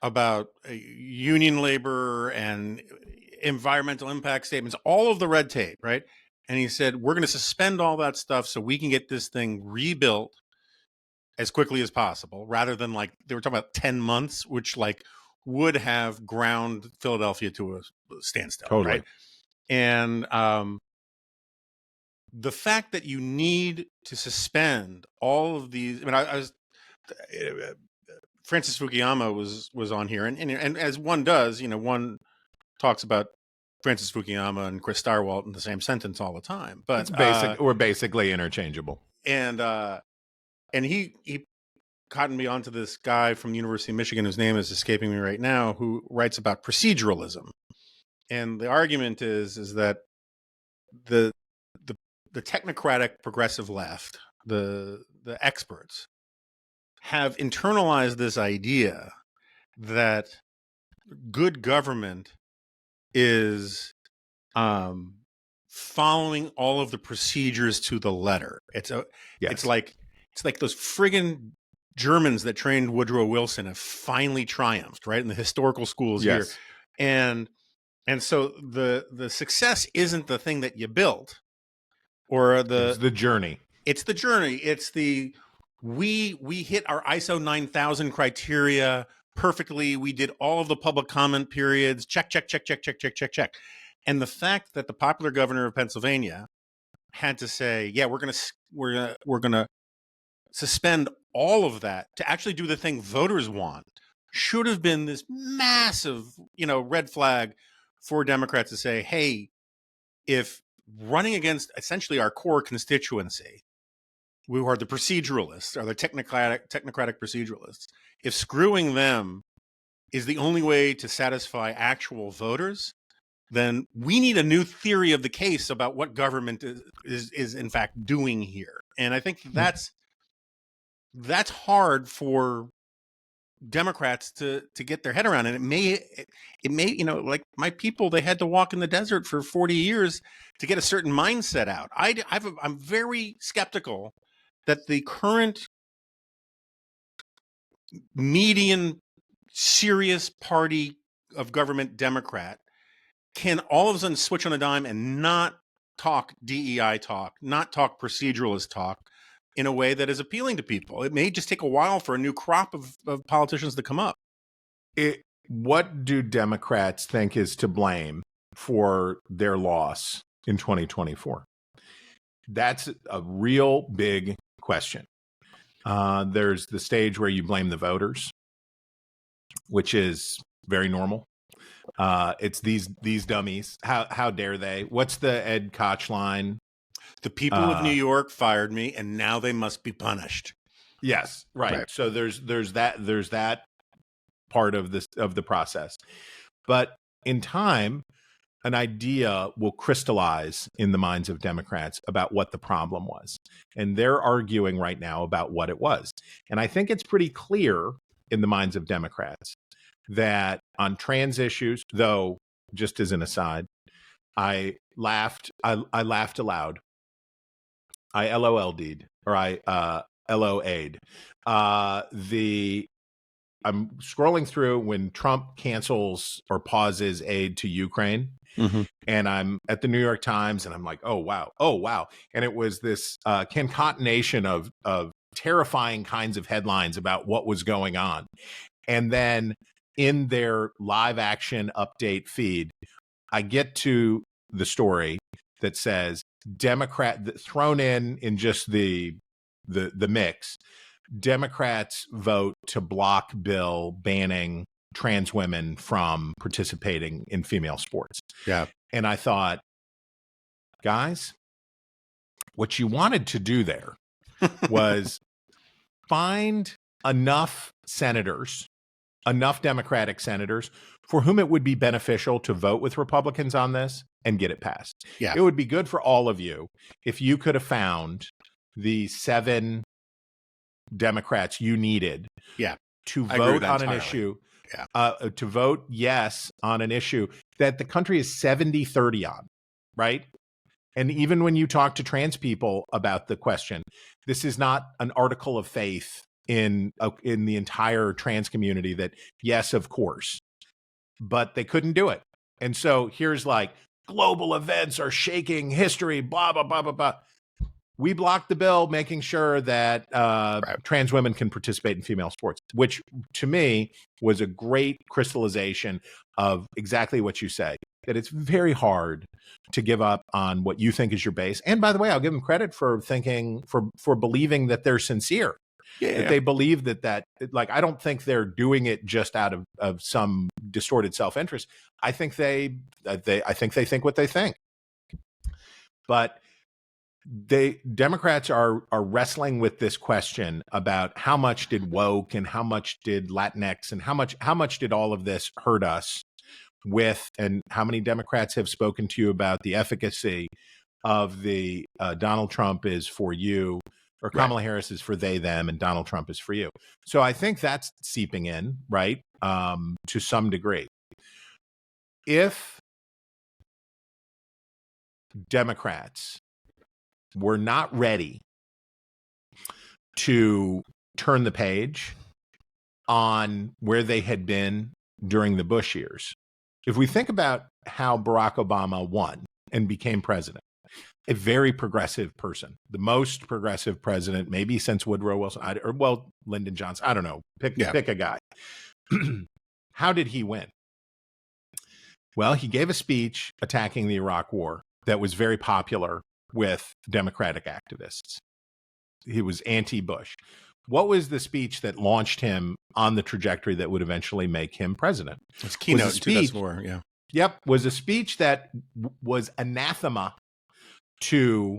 about union labor and environmental impact statements, all of the red tape, right? And he said, we're going to suspend all that stuff so we can get this thing rebuilt as quickly as possible, rather than like they were talking about 10 months, which like would have ground Philadelphia to a standstill. Totally. Right? And the fact that you need to suspend all of these, I mean, I was Francis Fukuyama was on here, and as one does, one talks about Francis Fukuyama and Chris Stirewalt in the same sentence all the time. But it's basic, we're basically interchangeable. And he cottoned me onto this guy from the University of Michigan whose name is escaping me right now, who writes about proceduralism. And the argument is that the technocratic progressive left, the experts, have internalized this idea that good government is following all of the procedures to the letter. It's like those friggin' Germans that trained Woodrow Wilson have finally triumphed, right, in the historical schools here. And so the success isn't the thing that you built, or it's the journey. It's the journey. It's the we hit our ISO 9000 criteria perfectly. We did all of the public comment periods. Check. And the fact that the popular governor of Pennsylvania had to say, yeah, we're gonna suspend all of that to actually do the thing voters want, should have been this massive, red flag for Democrats to say, hey, if running against essentially our core constituency, who are the proceduralists, or the technocratic proceduralists, if screwing them is the only way to satisfy actual voters, then we need a new theory of the case about what government is in fact doing here. And I think that's hard for Democrats to get their head around. And it may, like my people, they had to walk in the desert for 40 years to get a certain mindset out. I'm very skeptical that the current median serious party of government Democrat can all of a sudden switch on a dime and not talk DEI talk, not talk proceduralist talk in a way that is appealing to people. It may just take a while for a new crop of politicians to come up. What do Democrats think is to blame for their loss in 2024? That's a real big question. There's the stage where you blame the voters, which is very normal. It's these dummies. How dare they? What's the Ed Koch line? The people of New York fired me, and now they must be punished. Yes, right. So there's that part of the process. But in time, an idea will crystallize in the minds of Democrats about what the problem was. And they're arguing right now about what it was. And I think it's pretty clear in the minds of Democrats that on trans issues, though, just as an aside, I laughed aloud. I LOL'd, or I LOA'd. I'm scrolling through when Trump cancels or pauses aid to Ukraine. Mm-hmm. And I'm at the New York Times, and I'm like, oh, wow. And it was this concatenation of terrifying kinds of headlines about what was going on. And then in their live action update feed, I get to the story that says Democrat thrown in just the mix. Democrats vote to block bill banning trans women from participating in female sports. Yeah. And I thought, guys, what you wanted to do there was find enough senators, enough Democratic senators for whom it would be beneficial to vote with Republicans on this and get it passed. Yeah. It would be good for all of you if you could have found the 7 Democrats you needed to vote on an issue, to vote yes on an issue that the country is 70-30 on, right? And even when you talk to trans people about the question, this is not an article of faith in the entire trans community that, yes, of course, but they couldn't do it. And so here's like, global events are shaking history, blah, blah, blah, blah, blah. We blocked the bill, making sure that trans women can participate in female sports, which to me was a great crystallization of exactly what you say, that it's very hard to give up on what you think is your base. And by the way, I'll give them credit for thinking, for believing that they're sincere. That they believe that like, I don't think they're doing it just out of some distorted self-interest. I think they think what they think. But Democrats are wrestling with this question about how much did woke and how much did Latinx and how much did all of this hurt us with, and how many Democrats have spoken to you about the efficacy of the Donald Trump is for you, or Kamala Harris is for they, them, and Donald Trump is for you. So I think that's seeping in, right, to some degree. If Democrats were not ready to turn the page on where they had been during the Bush years, if we think about how Barack Obama won and became president, a very progressive person, the most progressive president maybe since Woodrow Wilson, or Lyndon Johnson, I don't know, pick a guy. How did he win? Well, he gave a speech attacking the Iraq War that was very popular with Democratic activists. He was anti-Bush. What was the speech that launched him on the trajectory that would eventually make him president? His keynote in 2004, yeah. Yep, was a speech that was anathema to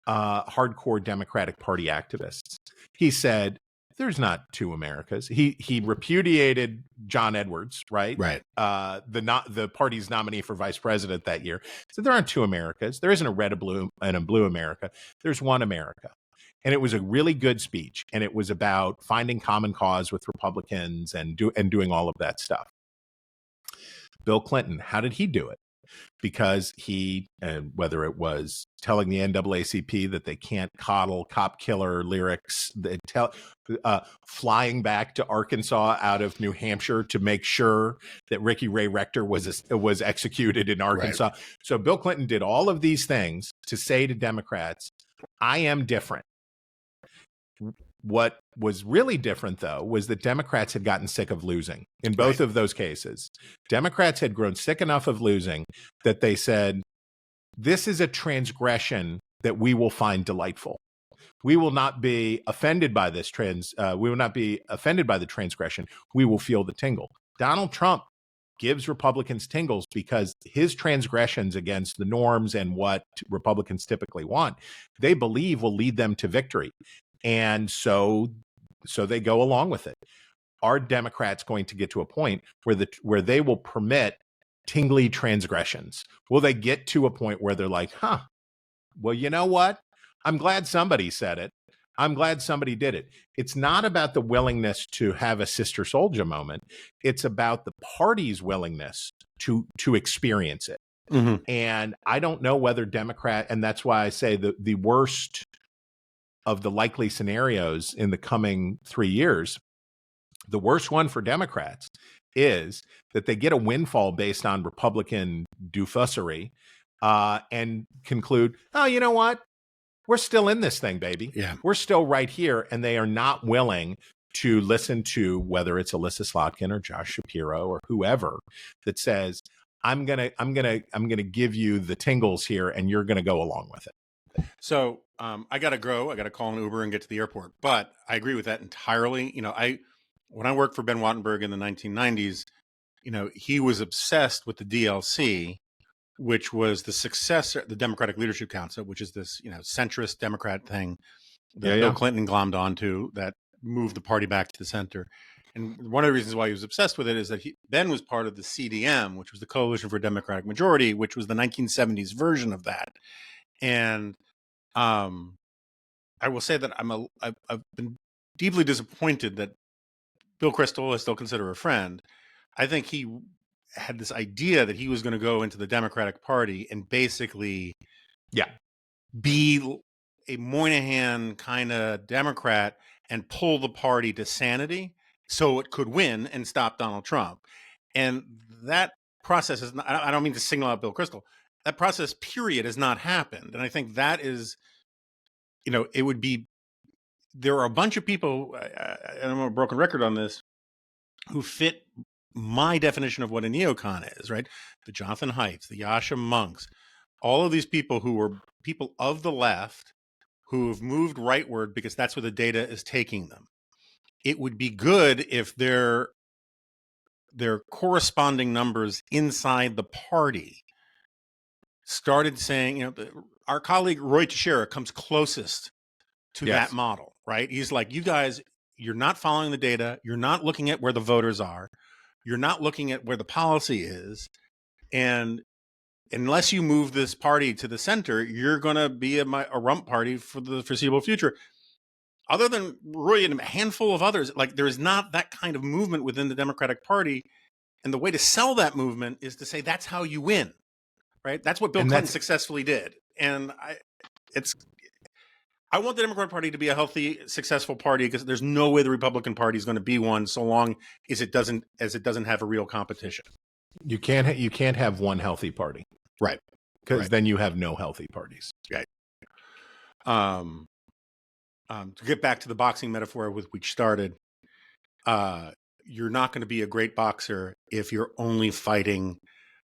hardcore Democratic Party activists. He said, there's not 2 Americas. He repudiated John Edwards, right? Right. The party's nominee for vice president that year. So there aren't 2 Americas. There isn't a red and a blue America. There's one America. And it was a really good speech. And it was about finding common cause with Republicans and doing all of that stuff. Bill Clinton, how did he do it? Because he, whether it was telling the NAACP that they can't coddle cop killer lyrics, flying back to Arkansas out of New Hampshire to make sure that Ricky Ray Rector was executed in Arkansas. Right. So Bill Clinton did all of these things to say to Democrats, I am different. What was really different, though, was that Democrats had gotten sick of losing in both of those cases. Democrats had grown sick enough of losing that they said, this is a transgression that we will find delightful. We will not be offended by this we will not be offended by the transgression. We will feel the tingle. Donald Trump gives Republicans tingles because his transgressions against the norms and what Republicans typically want, they believe will lead them to victory. And so they go along with it. Are Democrats going to get to a point where they will permit tingly transgressions? Will they get to a point where they're like, well, you know what? I'm glad somebody said it. I'm glad somebody did it. It's not about the willingness to have a Sister Souljah moment. It's about the party's willingness to experience it. Mm-hmm. And I don't know whether and that's why I say the worst of the likely scenarios in the coming 3 years, the worst one for Democrats is that they get a windfall based on Republican doofussery and conclude, oh, you know what? We're still in this thing, baby. Yeah. We're still right here. And they are not willing to listen to whether it's Alyssa Slotkin or Josh Shapiro or whoever that says, I'm gonna give you the tingles here and you're gonna go along with it. So I got to go. I got to call an Uber and get to the airport. But I agree with that entirely. When I worked for Ben Wattenberg in the 1990s, he was obsessed with the DLC, which was the successor, the Democratic Leadership Council, which is this, centrist Democrat thing that Bill Clinton glommed onto that move the party back to the center. And one of the reasons why he was obsessed with it is that he then was part of the CDM, which was the Coalition for Democratic Majority, which was the 1970s version of that. And I will say that I've been deeply disappointed that Bill Kristol, I still consider a friend. I think he had this idea that he was going to go into the Democratic Party and basically be a Moynihan kind of Democrat and pull the party to sanity so it could win and stop Donald Trump. And that process is not, I don't mean to single out Bill Kristol. That process, period, has not happened. And I think that is, it would be, there are a bunch of people, and I'm a broken record on this, who fit my definition of what a neocon is, right? The Jonathan Haidts, the Yasha Monks, all of these people who were people of the left who have moved rightward because that's where the data is taking them. It would be good if their corresponding numbers inside the party started saying, our colleague Roy Teixeira comes closest to that model, right? He's like, you guys, you're not following the data. You're not looking at where the voters are. You're not looking at where the policy is. And unless you move this party to the center, you're going to be a rump party for the foreseeable future. Other than Roy and a handful of others, like there is not that kind of movement within the Democratic Party. And the way to sell that movement is to say that's how you win, right? That's what Bill Clinton successfully did. And I want the Democratic Party to be a healthy, successful party because there's no way the Republican Party is going to be one so long as it doesn't have a real competition. You can't have one healthy party, right? Because then you have no healthy parties, right? To get back to the boxing metaphor with which started, you're not going to be a great boxer if you're only fighting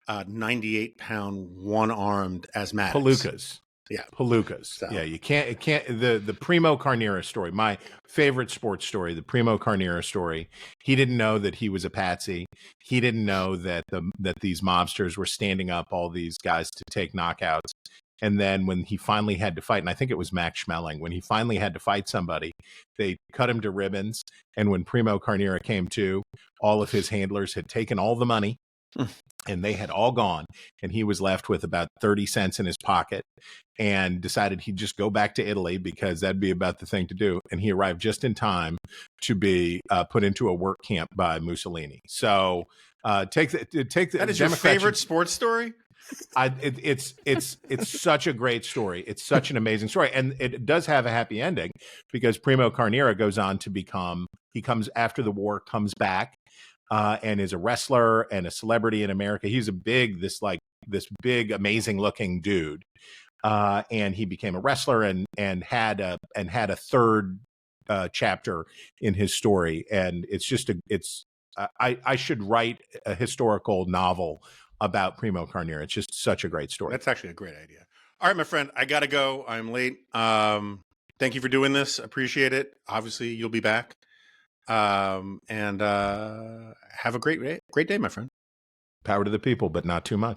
98-pound one-armed asthmatics. Palookas. Yeah. Palookas. So. Yeah, you can't the Primo Carnera story, my favorite sports story, the Primo Carnera story. He didn't know that he was a patsy. He didn't know that these mobsters were standing up all these guys to take knockouts. And then when he finally had to fight, and I think it was Max Schmeling, when he finally had to fight somebody, they cut him to ribbons. And when Primo Carnera came to, all of his handlers had taken all the money and they had all gone. And he was left with about 30 cents in his pocket and decided he'd just go back to Italy because that'd be about the thing to do. And he arrived just in time to be put into a work camp by Mussolini. So take the that is your favorite sports story? It's such a great story. It's such an amazing story. And it does have a happy ending because Primo Carnera goes on to he comes after the war, comes back and is a wrestler and a celebrity in America. He's this big, amazing looking dude. And he became a wrestler and had a third chapter in his story. And I should write a historical novel about Primo Carnera. It's just such a great story. That's actually a great idea. All right, my friend, I got to go. I'm late. Thank you for doing this. Appreciate it. Obviously, you'll be back. And have a great day, my friend. Power to the people, but not too much.